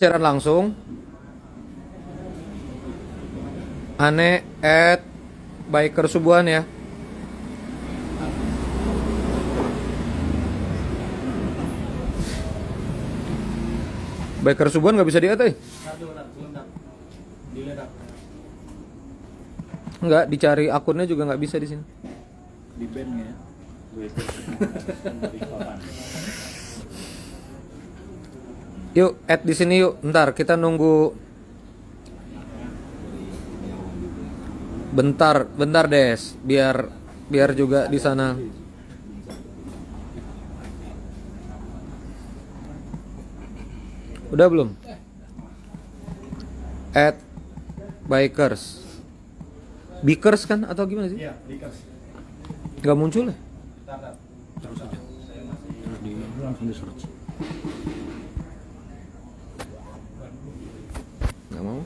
siaran langsung aneh biker subuhan ya. Biker subuhan nggak bisa di nggak dicari akunnya juga nggak bisa di sini. Di band ya. Yuk add di sini yuk. Ntar kita nunggu. Bentar Des, biar juga di sana. Udah belum? Add bikers. Bikers kan atau gimana sih? Iya, Bikers. Gak muncul ya? Terus aja. Terus langsung di search. Gak mau.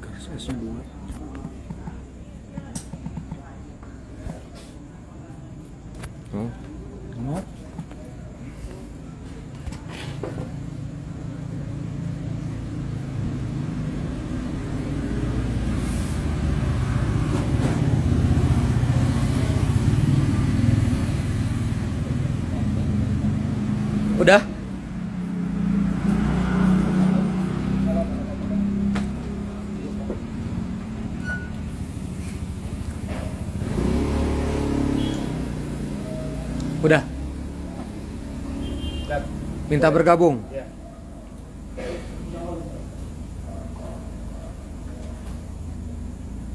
Bikers S2. Oh. Not. Udah? Udah. Minta bergabung.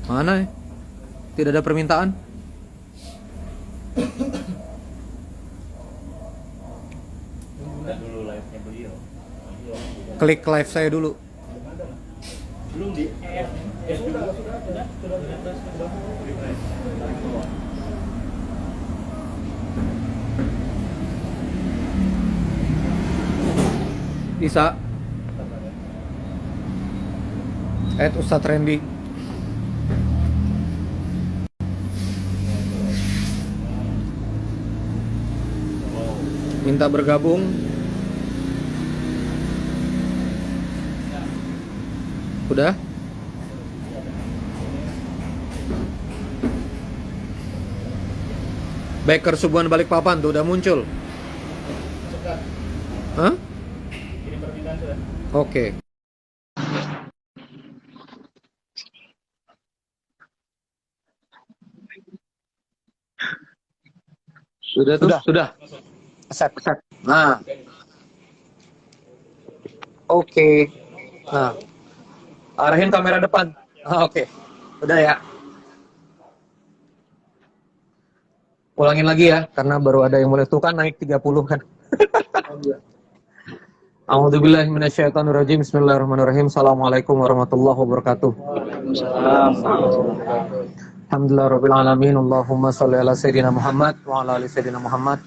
Mana ya? Tidak ada permintaan. Dulu live-nya beliau. Klik live saya dulu. Belum di add. Sudah. Bisa. Add Ustadz Randy. Minta bergabung. Udah? Baker Subuhan Balikpapan tuh udah muncul. Hah? Ini perpindahan sudah. Oke. Sudah tuh? Sudah. Set. Nah. Oke. Nah. Arahin kamera depan. Oke. Udah ya. Ulangin lagi ya, karena baru ada yang mulai tuh kan naik 30 kan. A'udzubillahi minasyaitonirrajim. Bismillahirrahmanirrahim. Assalamualaikum warahmatullahi wabarakatuh. Alhamdulillahirabbil alamin. Allahumma shalli ala sayidina Muhammad wa ala ali sayidina Muhammad.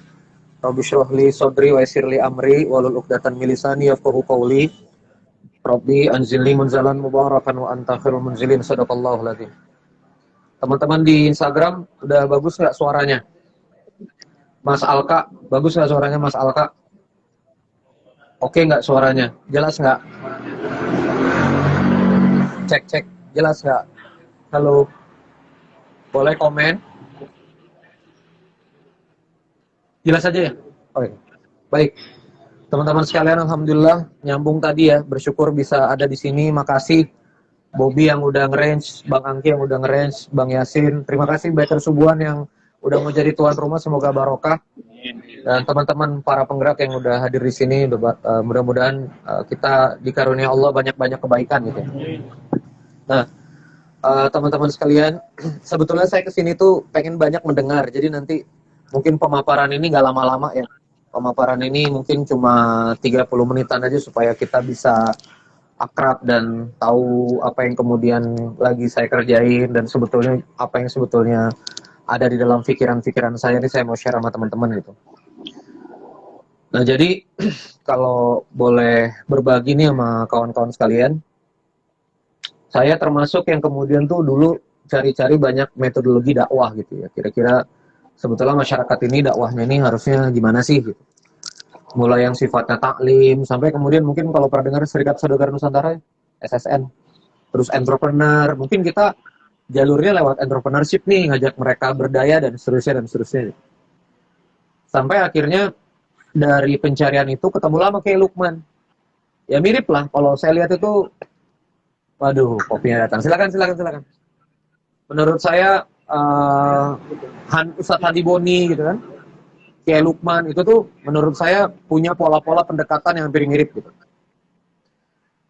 Rabbi shrah li sadri wa yassir li amri wahlul 'uqdatam min lisani yafqahu qawli. Rabbi anzilni munzalan mubarakan wa anta khairul munzilin. Shadaqallahul adzim. Teman-teman di Instagram udah bagus nggak suaranya? Mas Alka, bagus nggak suaranya Mas Alka? Oke nggak suaranya? Jelas nggak? Cek, jelas nggak? Halo, boleh komen? Jelas aja ya? Oke, baik. Teman-teman sekalian, alhamdulillah nyambung tadi ya. Bersyukur bisa ada di sini. Makasih Bobby yang udah nge-range, Bang Angki yang udah nge-range, Bang Yasin. Terima kasih Biker Subuhan yang udah mau jadi tuan rumah, semoga barokah. Dan teman-teman para penggerak yang udah hadir di sini, mudah-mudahan kita dikarunia Allah banyak-banyak kebaikan gitu. Nah, teman-teman sekalian, sebetulnya saya kesini tuh pengen banyak mendengar. Jadi nanti mungkin pemaparan ini nggak lama-lama ya. Pemaparan ini mungkin cuma 30 menitan aja supaya kita bisa akrab dan tahu apa yang kemudian lagi saya kerjain dan sebetulnya apa yang sebetulnya ada di dalam pikiran-pikiran saya. Ini saya mau share sama teman-teman gitu. Nah jadi kalau boleh berbagi nih sama kawan-kawan sekalian, saya termasuk yang kemudian tuh dulu cari-cari banyak metodologi dakwah gitu ya. Kira-kira sebetulnya masyarakat ini dakwahnya ini harusnya gimana sih gitu. mulai yang sifatnya taklim sampai kemudian mungkin kalau pernah dengar Serikat Saudagar Nusantara SSN, terus entrepreneur, mungkin kita jalurnya lewat entrepreneurship nih, ngajak mereka berdaya dan seterusnya. Sampai akhirnya dari pencarian itu ketemu lama kayak Lukman. Ya mirip lah, kalau saya lihat itu, waduh, kopinya datang. Silakan. Menurut saya Ustadz Hadi Boni gitu kan, kayak Lukman itu tuh menurut saya punya pola-pola pendekatan yang hampir mirip gitu.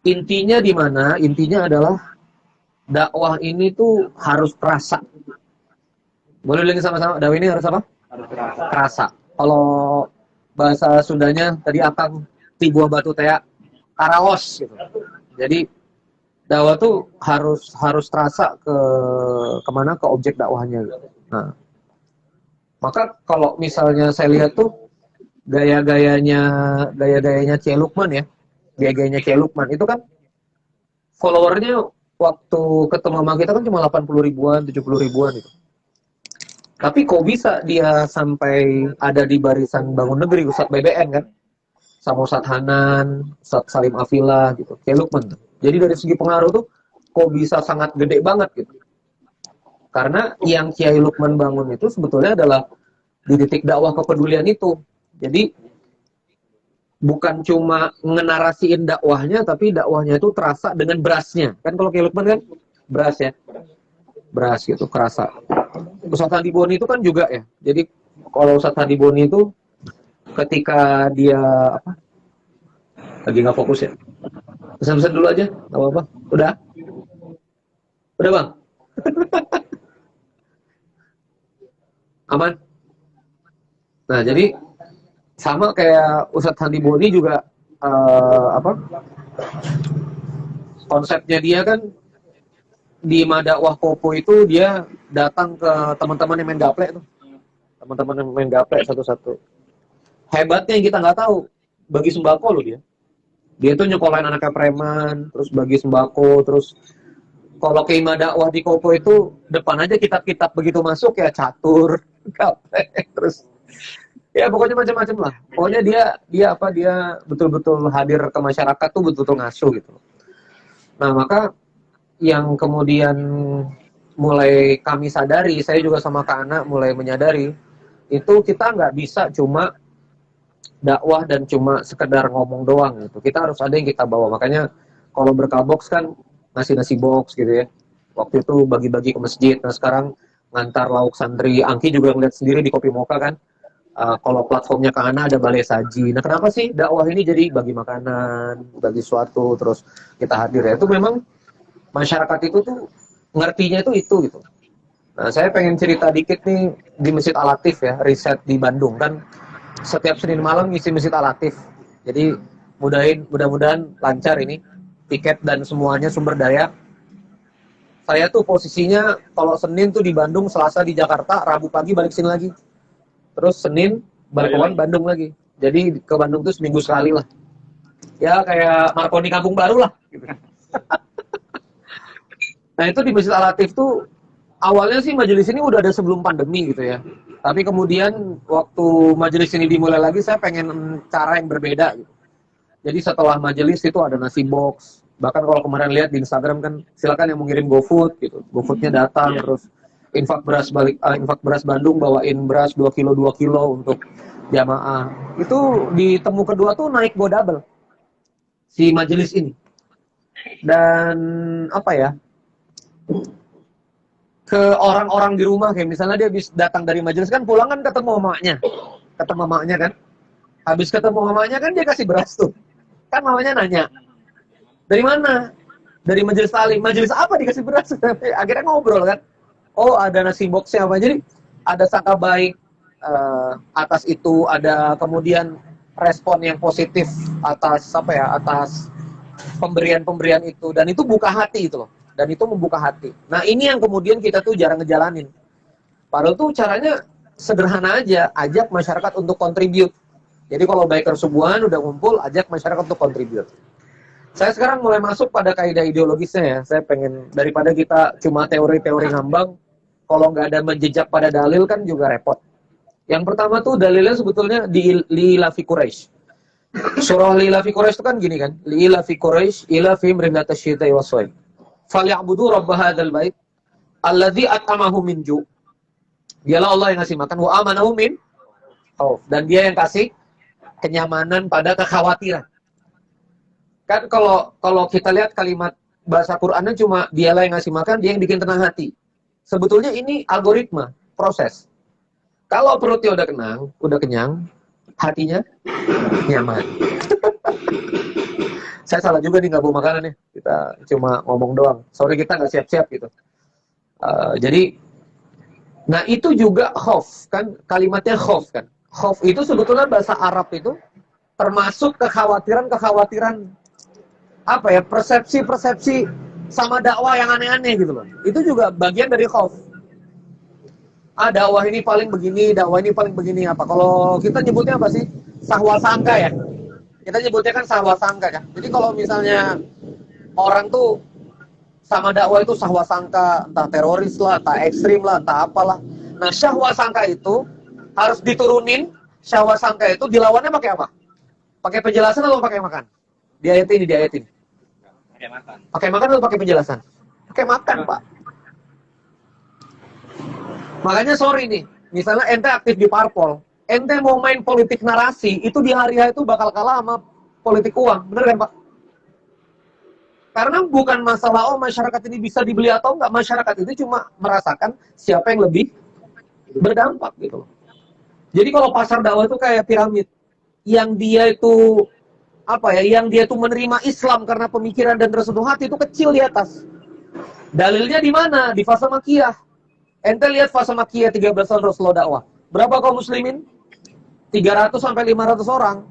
Intinya di mana? Intinya adalah dakwah ini tuh harus terasa. Boleh lagi sama-sama, dakwah ini harus apa? Harus terasa. Terasa. Kalau bahasa Sundanya tadi Akang Tibua Batu Tea Karaos gitu. Jadi dakwah tuh harus terasa ke kemana, ke objek dakwahnya gitu. Nah, maka kalau misalnya saya lihat tuh gaya-gayanya Kiai Lukman ya, gaya-gayanya Kiai Lukman itu kan followernya waktu ketemu sama kita kan cuma 80 ribuan, 70 ribuan gitu. Tapi kok bisa dia sampai ada di barisan Bangun Negeri, Ustadz BBN kan, sama Ustadz Hanan, Ustadz Salim Afila gitu, Kiai Lukman. Jadi dari segi pengaruh tuh kok bisa sangat gede banget gitu. Karena yang Kiai Lukman bangun itu sebetulnya adalah di titik dakwah kepedulian itu. Jadi bukan cuma ngenarasiin dakwahnya, tapi dakwahnya itu terasa dengan berasnya. Kan kalau Kiai Lukman kan beras ya, beras gitu, kerasa. Ustadz Hadi Boni itu kan juga ya. Jadi kalau Ustadz Hadi Boni itu ketika dia apa? Lagi nggak fokus ya. Pesan-pesan dulu aja, nggak apa-apa. Udah bang. Aman. Nah jadi sama kayak Ustadz Hadi Boni juga konsepnya dia kan di Madakwah Kopo itu dia datang ke teman-teman yang main gaplek tuh, teman-teman yang main gaplek satu-satu. Hebatnya yang kita nggak tahu, bagi sembako loh dia tuh nyekolahin anaknya preman, terus bagi sembako, terus kalau ke Madakwah di Kopo itu depan aja kitab-kitab begitu masuk ya catur, gaplek, terus ya pokoknya macam-macam lah. Pokoknya dia betul-betul hadir ke masyarakat tuh betul-betul ngasuh gitu. Nah maka yang kemudian mulai kami sadari, saya juga sama Kak Ana mulai menyadari, itu kita nggak bisa cuma dakwah dan cuma sekedar ngomong doang gitu. Kita harus ada yang kita bawa. Makanya kalau berkabox kan ngasih nasi box gitu ya. Waktu itu bagi-bagi ke masjid. Nah sekarang ngantar lauk santri. Angki juga ngeliat sendiri di Kopi Moka kan. Kalau platformnya Kak Ana ada balai saji. Nah kenapa sih dakwah ini jadi bagi makanan, bagi sesuatu, terus kita hadir ya. Itu memang masyarakat itu tuh ngertinya itu gitu. Nah, saya pengen cerita dikit nih di Masjid Al-Latif ya, riset di Bandung kan setiap Senin malam ngisi Masjid Al-Latif. Jadi mudah-mudahan lancar ini tiket dan semuanya sumber daya. Saya tuh posisinya kalau Senin tuh di Bandung, Selasa di Jakarta, Rabu pagi balik sini lagi. Terus Senin balik ke Bandung lagi. Jadi ke Bandung tuh seminggu sekali lah. Ya kayak Marconi Kampung Baru lah gitu. Nah itu di Masjid Al-Latif tuh awalnya sih majelis ini udah ada sebelum pandemi gitu ya. Tapi kemudian waktu majelis ini dimulai lagi saya pengen cara yang berbeda gitu. Jadi setelah majelis itu ada nasi box. Bahkan kalau kemarin lihat di Instagram kan silakan yang mau ngirim GoFood gitu. GoFoodnya datang terus infak beras Bandung bawain beras 2 kilo untuk jamaah. Itu di temu kedua tuh naik go double si majelis ini. Dan apa ya? Ke orang-orang di rumah kayak misalnya dia habis datang dari majelis kan pulang kan ketemu mamanya kan, habis ketemu mamanya kan dia kasih beras tuh kan, mamanya nanya dari mana, dari majelis talim, majelis apa dikasih beras. Akhirnya ngobrol kan, oh ada nasi boxnya apa, jadi ada sangka baik atas itu, ada kemudian respon yang positif atas atas pemberian itu, dan itu buka hati itu loh. Dan itu membuka hati. Nah ini yang kemudian kita tuh jarang ngejalanin. Padahal tuh caranya sederhana aja, ajak masyarakat untuk kontribut. Jadi kalau biker subuhan udah ngumpul, ajak masyarakat untuk kontribut. Saya sekarang mulai masuk pada kaidah ideologisnya ya. Saya pengen, daripada kita cuma teori-teori ngambang, kalau nggak ada menjejak pada dalil kan juga repot. Yang pertama tuh dalilnya sebetulnya di Ilafi Quraisy. Surah Lilafi Quraisy itu kan gini kan, Lilafi Quraisy ilafihim rihlatash syita'i was-shaif. Falyabudu rabb hadzal bait alladzi at'amahum min ju'. Dialah Allah yang ngasih makan wa amanahum min khauf, dan dia yang kasih kenyamanan pada kekhawatiran. Kan kalau kita lihat kalimat bahasa Qur'annya cuma dialah yang ngasih makan, dia yang bikin tenang hati. Sebetulnya ini algoritma, proses. Kalau perutnya udah kenyang, hatinya nyaman. Saya salah juga nih nggak bawa makanan ya. Kita cuma ngomong doang. Sorry kita nggak siap-siap gitu. Jadi, nah itu juga khauf kan, kalimatnya khauf kan. Khauf itu sebetulnya bahasa Arab itu termasuk kekhawatiran apa ya, persepsi sama dakwah yang aneh-aneh gitu loh. Itu juga bagian dari khauf. Dakwah ini paling begini, dakwah ini paling begini apa. Kalau kita nyebutnya apa sih? Sahwasangka ya. Kita nyebutnya kan sahwasangka kan. Jadi kalau misalnya orang tuh sama dakwah itu sahwasangka, entah teroris lah, entah ekstrim lah, entah apalah. Nah, syahwasangka itu harus diturunin. Syahwasangka itu dilawannya pakai apa? Pakai penjelasan atau pakai makan? Di ayat ini. Pakai makan. Pakai makan atau pakai penjelasan? Pakai makan, Pak. Makanya sorry nih, misalnya ente aktif di parpol, ente mau main politik narasi, itu di hari itu bakal kalah sama politik uang. Bener kan, Pak? Karena bukan masalah, masyarakat ini bisa dibeli atau enggak. Masyarakat itu cuma merasakan siapa yang lebih berdampak gitu. Jadi kalau pasar dakwah itu kayak piramid. Yang dia itu yang dia itu menerima Islam karena pemikiran dan tersentuh hati itu kecil di atas. Dalilnya di mana? Di fase makiyah. Ente lihat fase makiyah 13 tahun Rasulullah dakwah. Berapa kaum muslimin? 300 sampai 500 orang.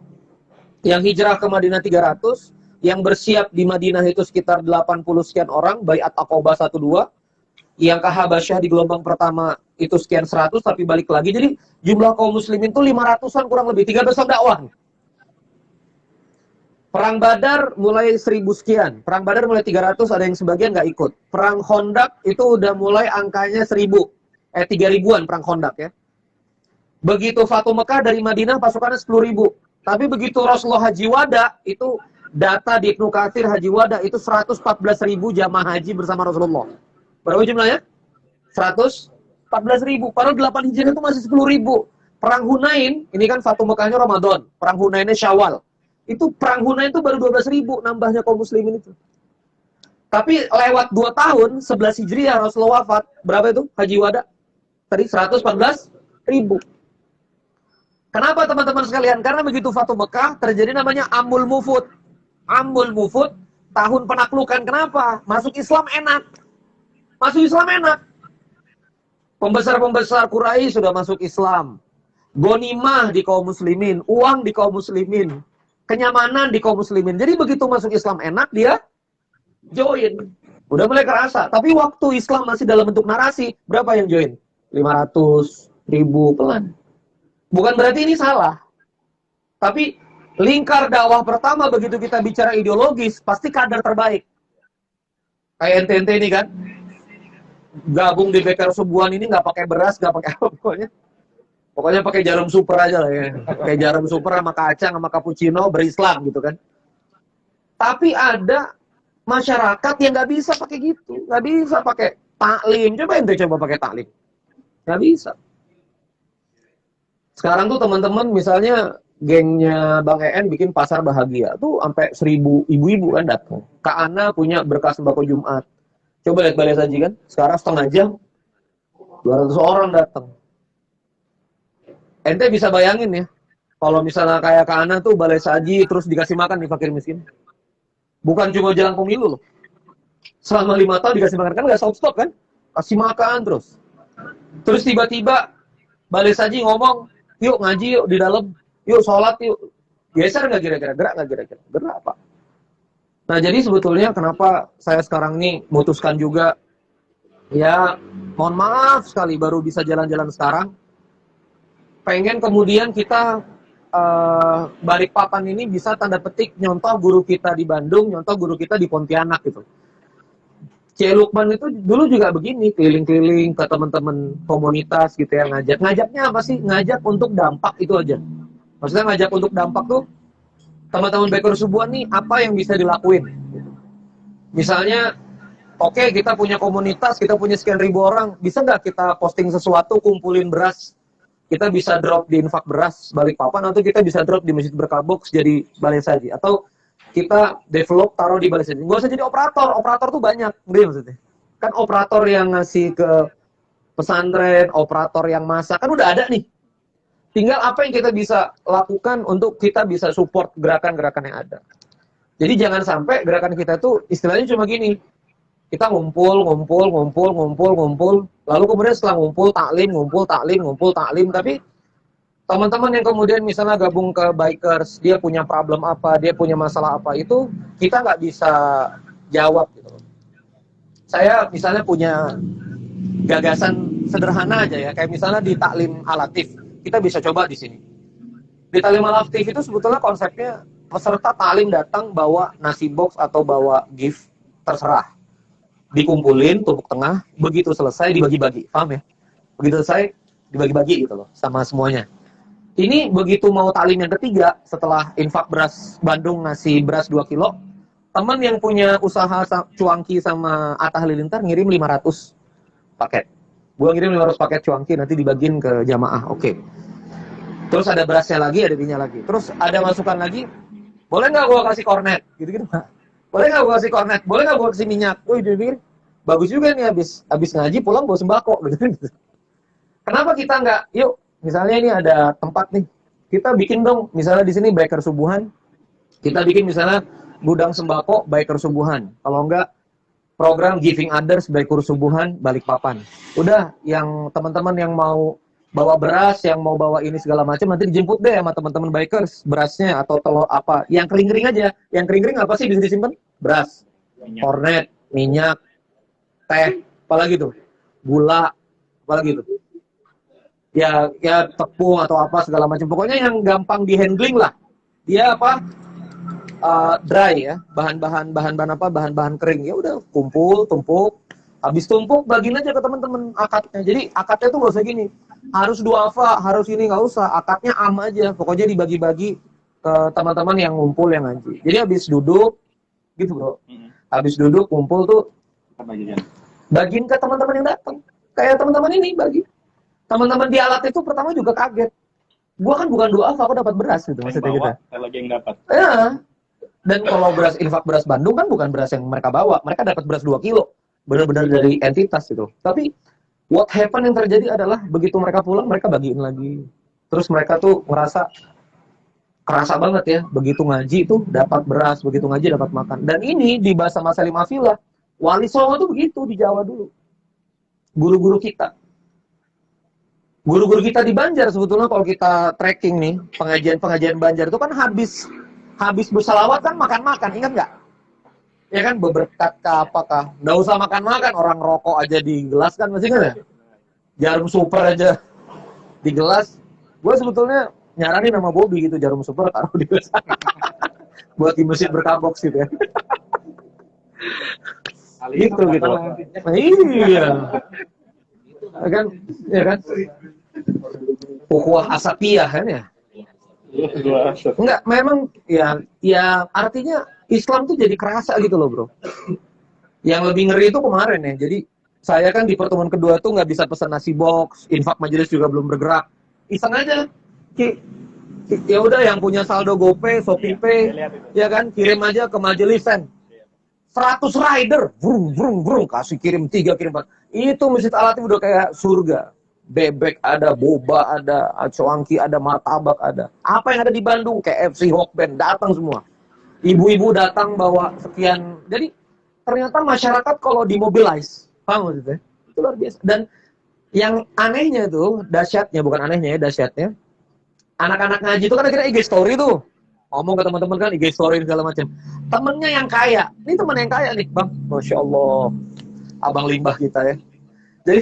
Yang hijrah ke Madinah 300, yang bersiap di Madinah itu sekitar 80 sekian orang, Baiat Aqabah 1-2. Yang ke Habasyah di gelombang pertama itu sekian 100 tapi balik lagi. Jadi jumlah kaum muslimin itu 500-an kurang lebih, 13 tahun dakwah. Perang Badar mulai 1000 sekian. Perang Badar mulai 300, ada yang sebagian nggak ikut. Perang Khandaq itu udah mulai angkanya 3.000-an perang Khandaq ya. Begitu Fatu Mekah dari Madinah pasukannya 10.000. Tapi begitu Rasulullah Haji Wada, itu data di Ibnu Katsir Haji Wada itu 114.000 jamaah haji bersama Rasulullah. Berapa jumlahnya? 114.000. Padahal 8 Hijriah itu masih 10.000. Perang Hunain, ini kan Fatu Mekahnya Ramadan. Perang Hunainnya Syawal. Itu perang Hunain itu baru 12.000 nambahnya kaum muslimin itu. Tapi lewat 2 tahun, 11 Hijriah Rasulullah wafat. Berapa itu Haji Wada? Tadi 114.000. Kenapa teman-teman sekalian? Karena begitu Fatu Mekah terjadi namanya Amul Mufud. Amul Mufud, tahun penaklukan. Kenapa? Masuk Islam enak. Masuk Islam enak. Pembesar-pembesar Quraisy sudah masuk Islam. Gonimah di kaum muslimin, uang di kaum muslimin, kenyamanan di kaum muslimin. Jadi begitu masuk Islam enak, dia join. Udah mulai kerasa. Tapi waktu Islam masih dalam bentuk narasi, berapa yang join? 500, 1000, pelan. Bukan berarti ini salah. Tapi lingkar dakwah pertama begitu kita bicara ideologis, pasti kader terbaik. Kayak ente ini kan, gabung di BKR Subuhan ini nggak pakai beras, nggak pakai apa pokoknya. Pokoknya pakai jarum super aja lah ya. Kayak jarum super sama kacang sama cappuccino berislam gitu kan. Tapi ada masyarakat yang nggak bisa pakai gitu, nggak bisa pakai taklim. Coba ente coba pakai taklim, nggak bisa. Sekarang tuh teman-teman misalnya gengnya Bang EN bikin pasar bahagia tuh sampai 1000 ibu-ibu kan datang. Kak Ana punya berkas sembako Jumat. Coba lihat Balai Saji kan, sekarang setengah jam 200 orang datang. Ente bisa bayangin ya, kalau misalnya kayak Kak Ana tuh Balai Saji terus dikasih makan nih fakir miskin. Bukan cuma jelang pemilu loh. Selama 5 tahun dikasih makan, kan nggak stop kan? Kasih makan terus. Terus tiba-tiba Balai Saji ngomong, yuk ngaji yuk di dalam, yuk sholat yuk. Geser nggak kira-kira? Gerak nggak kira-kira? Gerak Pak. Nah jadi sebetulnya kenapa saya sekarang nih memutuskan juga, ya mohon maaf sekali baru bisa jalan-jalan sekarang. Pengen kemudian kita Balikpapan ini bisa tanda petik nyontoh guru kita di Bandung, nyontoh guru kita di Pontianak gitu. Cik Lukman itu dulu juga begini, keliling-keliling ke teman-teman komunitas gitu ya, ngajak. Ngajaknya apa sih? Ngajak untuk dampak itu aja. Maksudnya ngajak untuk dampak tuh, teman-teman biker subuhan nih, apa yang bisa dilakuin? Misalnya, oke, kita punya komunitas, kita punya sekian ribu orang, bisa nggak kita posting sesuatu, kumpulin beras? Kita bisa drop di infak beras Balikpapan, atau kita bisa drop di Masjid Berkah Box jadi balai saji, atau kita develop taruh di balai saji. Nggak usah jadi operator tuh banyak, ngerti maksudnya? Kan operator yang ngasih ke pesantren, operator yang masak, kan udah ada nih. Tinggal apa yang kita bisa lakukan untuk kita bisa support gerakan-gerakan yang ada. Jadi jangan sampai gerakan kita tuh istilahnya cuma gini. Kita ngumpul, lalu kemudian setelah ngumpul taklim, tapi teman-teman yang kemudian misalnya gabung ke bikers, dia punya problem apa, dia punya masalah apa, itu kita nggak bisa jawab gitu. Saya misalnya punya gagasan sederhana aja ya, kayak misalnya di taklim alatif, kita bisa coba di sini. Di taklim alatif itu sebetulnya konsepnya peserta taklim datang bawa nasi box atau bawa gift, terserah. Dikumpulin, tumpuk tengah, begitu selesai dibagi-bagi, paham ya? Begitu selesai dibagi-bagi gitu loh, sama semuanya. Ini begitu mau taklim yang ketiga, setelah infak beras Bandung ngasih beras 2 kilo, teman yang punya usaha cuangki sama Atta Halilintar ngirim 500 paket. Gua ngirim 500 paket cuangki, nanti dibagiin ke jamaah, oke. Terus ada berasnya lagi, ada minyak lagi. Terus ada masukan lagi, boleh nggak gua kasih kornet? Gitu-gitu, Pak. Boleh nggak gue kasih kornet? Boleh nggak gue kasih minyak? Wih, dia pikir, bagus juga nih habis ngaji pulang bawa sembako. Gitu. Kenapa kita nggak, yuk, misalnya ini ada tempat nih, kita bikin dong, misalnya di sini biker subuhan, kita bikin misalnya gudang sembako biker subuhan. Kalau enggak, program giving others biker subuhan Balikpapan. Udah, yang teman-teman yang mau bawa beras, yang mau bawa ini segala macam, nanti dijemput deh sama teman-teman bikers, berasnya atau telur apa, yang kering-kering aja. Yang kering-kering apa sih bisa disimpan? Beras, kornet, minyak, teh, apalagi tuh, gula, apalagi tuh. Ya tepung atau apa segala macam. Pokoknya yang gampang dihandling lah. Dia apa? Dry ya, bahan-bahan kering. Ya udah, kumpul, tumpuk. Habis tumpuk, bagiin aja ke teman-teman akadnya. Jadi akadnya tuh nggak usah gini, harus duafa, harus ini, nggak usah. Akadnya am aja. Pokoknya dibagi-bagi ke teman-teman yang ngumpul yang ngaji. Jadi habis duduk, gitu bro. Habis duduk, kumpul tuh, bagiin ke teman-teman yang datang. Kayak teman-teman ini bagi. Teman-teman di alat itu pertama juga kaget. Gua kan bukan duafa, aku dapat beras gitu maksudnya kita. Saya lagi yang dapat. Ya. Dan kalau beras infak beras Bandung kan bukan beras yang mereka bawa, mereka dapat beras 2 kilo. Benar-benar dari entitas gitu. Tapi what happen yang terjadi adalah begitu mereka pulang, mereka bagiin lagi. Terus mereka tuh ngerasa kerasa banget ya, begitu ngaji tuh dapat beras, begitu ngaji dapat makan. Dan ini di bahasa Mas Salim Afillah, Wali Songo tuh begitu di Jawa dulu. Guru-guru kita. Guru-guru kita di Banjar sebetulnya kalau kita tracking nih, pengajian-pengajian Banjar itu kan habis bersalawat kan makan-makan, ingat nggak? Ya kan, berberkat kah apakah? Nggak usah makan-makan, orang rokok aja di gelas kan, masih kan ya? Jarum super aja di gelas. Gue sebetulnya nyaranin sama Bobby gitu, jarum super taruh di gelas. Buat di Masjid Berkah Box gitu ya. Gitu. Nah, iya. Ya kan? Ukhuwah asapiyah kan ya? Enggak, memang ya artinya Islam tuh jadi kerasa gitu loh bro. Yang lebih ngeri itu kemarin ya. Jadi saya kan di pertemuan kedua tuh nggak bisa pesan nasi box, infak majelis juga belum bergerak. Iseng aja, ya udah yang punya saldo GoPay, ShopeePay, ya kan kirim aja ke majelisan. 100 rider, vrung, kasih kirim 3, kirim 4. Itu Masjid Al-Latif udah kayak surga. Bebek ada, boba ada, cuangki ada, martabak ada. Apa yang ada di Bandung, KFC, Hokben, datang semua. Ibu-ibu datang bawa sekian. Jadi ternyata masyarakat kalau dimobilize, paham maksudnya? Itu luar biasa. Dan yang anehnya tuh, dahsyatnya, bukan anehnya ya, dahsyatnya. Anak-anak ngaji itu kan akhirnya IG story tuh. Ngomong ke teman-teman kan IG story segala macam. Temennya yang kaya. Ini temen yang kaya nih, Bang. Masya Allah. Abang limbah kita ya. Jadi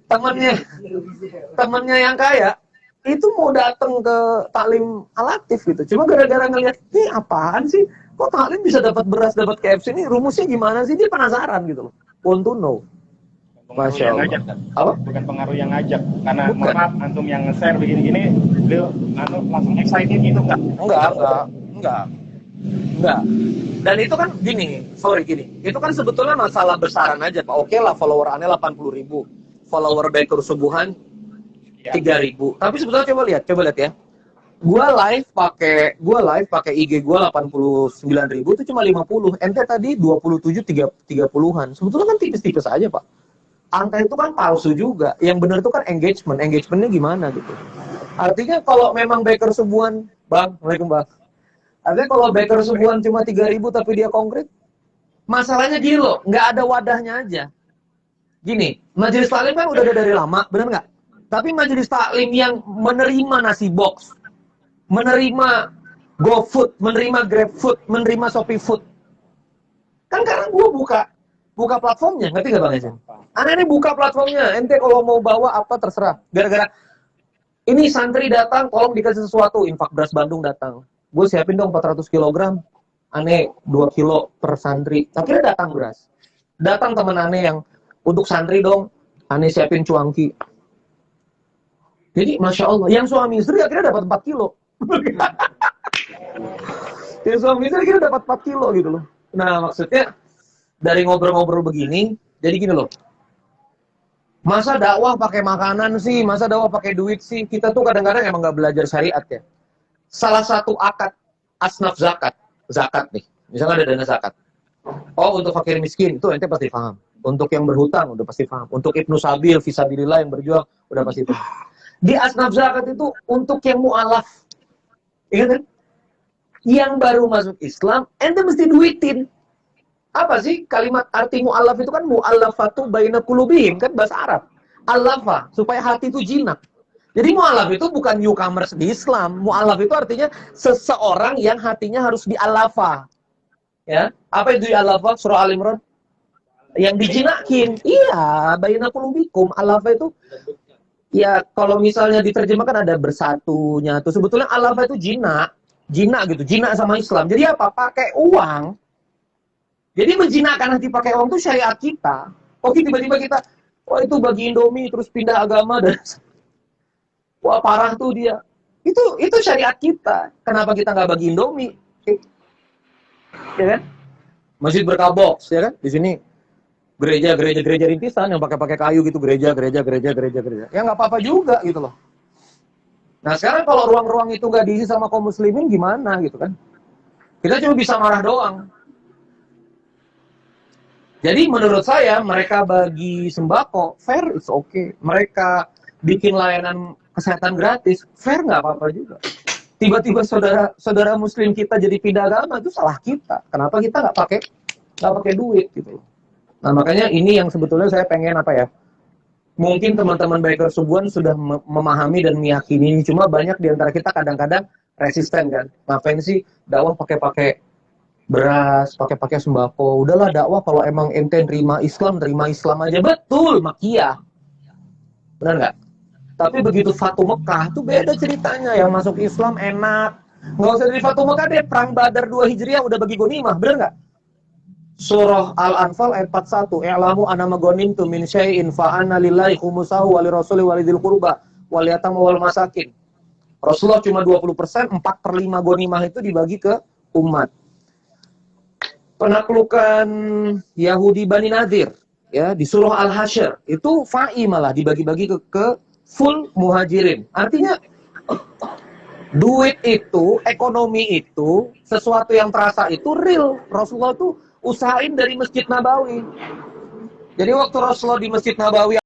temennya yang kaya itu mau datang ke taklim alatif gitu. Cuma gara-gara ngelihat, ini apaan sih? Kok taklim bisa dapat beras, dapat KFC ini? Rumusnya gimana sih? Dia penasaran gitu loh. Want to know. Masya Allah. Ngajak, apa? Bukan pengaruh yang ngajak. Karena maaf, antum yang nge-share begini-gini, beliau langsung excited gitu enggak? Enggak. Enggak. Dan itu kan gini, itu kan sebetulnya masalah besaran aja Pak. Oke lah follower aneh 80.000, follower Baker Subuhan 3.000. Tapi sebetulnya coba lihat ya. Gua live pakai IG gua 89.000 itu cuma 50. Ente tadi 27 30-an. Sebetulnya kan tipis-tipis aja, Pak. Angka itu kan palsu juga. Yang benar itu kan engagement. Engagementnya gimana gitu. Artinya kalau memang Baker Subuhan, Bang, Assalamualaikum Bang. Artinya kalau Baker Subuhan cuma 3.000 tapi dia konkret, masalahnya gini loh, nggak ada wadahnya aja. Gini, majelis taklim kan udah ada dari lama, benar nggak? Tapi majelis taklim yang menerima nasi box, menerima GoFood, menerima GrabFood, menerima ShopeeFood, kan karena gue buka platformnya, ngerti nggak Bang Ezen? Aneh ini buka platformnya, ente kalau mau bawa apa terserah. Gara-gara ini santri datang, tolong dikasih sesuatu, Infak Beras Bandung datang. Gue siapin dong 400 kg, aneh 2 kilo per santri. Akhirnya datang beras. Datang temen aneh yang untuk santri dong, aneh siapin cuangki. Jadi Masya Allah, yang suami istri akhirnya dapat 4 kilo. Yang suami istri akhirnya dapat 4 kilo gitu loh. Nah maksudnya, dari ngobrol-ngobrol begini, jadi gini loh. Masa dakwah pakai makanan sih, masa dakwah pakai duit sih? Kita tuh kadang-kadang emang nggak belajar syariat ya. Salah satu akad asnaf zakat nih, misalnya ada dana zakat. Oh untuk fakir miskin itu ente pasti paham. Untuk yang berhutang udah pasti paham. Untuk ibnu sabil, fisabilillah yang berjuang udah pasti paham. Di asnaf zakat itu untuk yang mu'alaf, ingat kan? Yang baru masuk Islam, ente mesti duitin. Apa sih kalimat arti mu'alaf itu kan mu'alafatu baina qulubihim kan bahasa Arab. Alafa supaya hati itu jinak. Jadi mu'alaf itu bukan newcomers di Islam. Mu'alaf itu artinya seseorang yang hatinya harus dialafa. Ya, apa itu dialafa? Surah Al-Imran. Yang dijinakin. Iya, baina qulubikum. Alafa itu ya kalau misalnya diterjemahkan ada bersatunya tuh sebetulnya alafa itu jinak gitu, jinak sama Islam. Jadi apa? Pakai uang. Jadi menjinakkan hati pakai uang itu syariat kita. Oke tiba-tiba kita, wah itu bagi Indomie terus pindah agama dan wah parah tuh dia. Itu syariat kita. Kenapa kita nggak bagi Indomie? Ya kan? Masjid Berkah Box, ya kan? Di sini gereja rintisan yang pakai kayu gitu, gereja. Ya nggak apa-apa juga gitu loh. Nah sekarang kalau ruang-ruang itu nggak diisi sama kaum muslimin gimana gitu kan? Kita cuma bisa marah doang. Jadi menurut saya mereka bagi sembako fair, it's okay. Mereka bikin layanan kesehatan gratis, fair nggak apa-apa juga. Tiba-tiba saudara muslim kita jadi pindah agama itu salah kita. Kenapa kita nggak pakai duit gitu? Nah makanya ini yang sebetulnya saya pengen apa ya? Mungkin teman-teman Baker Subuhan sudah memahami dan meyakini ini, cuma banyak di antara kita kadang-kadang resisten kan. Ngapain sih dakwah pakai beras, pakai sembako? Udahlah dakwah kalau emang ente terima Islam aja. Betul, makiyah. Benar nggak? Tapi begitu Fatu Mekah tuh beda ceritanya. Yang masuk Islam enak. Nggak usah dari Fatu Mekah deh, perang Badar 2 Hijriah udah bagi ghanimah, benar nggak? Surah Al-Anfal ayat 41. I'lamu annama ghanimtum min syai'in fa anna lillahi khumsahu wa lirrasuli wa lidzil qurba wal yatama wal masakin. Rasulullah cuma 20%, 4/5 ghanimah itu dibagi ke umat. Penaklukan Yahudi Bani Nadir ya di surah Al-Hasyr itu fa'i malah dibagi-bagi ke full muhajirin. Artinya duit itu, ekonomi itu, sesuatu yang terasa itu real. Rasulullah tuh usahain dari Masjid Nabawi. Jadi waktu Rasulullah di Masjid Nabawi